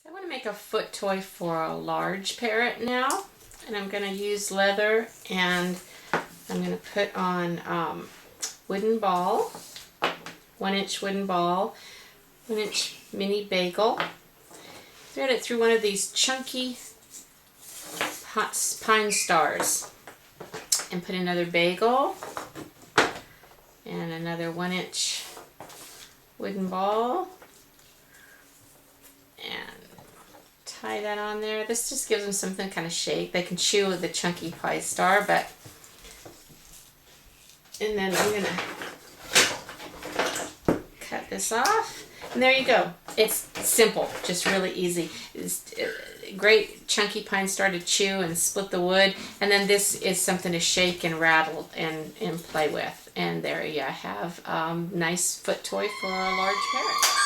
I want to make a foot toy for a large parrot now, and I'm going to use leather, and I'm going to put on wooden ball, 1-inch wooden ball, 1-inch mini bagel. Thread it through one of these chunky pine stars, and put another bagel and another 1-inch wooden ball, and tie that on there. This just gives them something kind of shape. They can chew with the chunky pie star, but and then I'm gonna cut this off, and there you go. It's simple, just really easy. It's great chunky pine star to chew and split the wood, and then this is something to shake and rattle and play with. And there you have nice foot toy for a large parrot.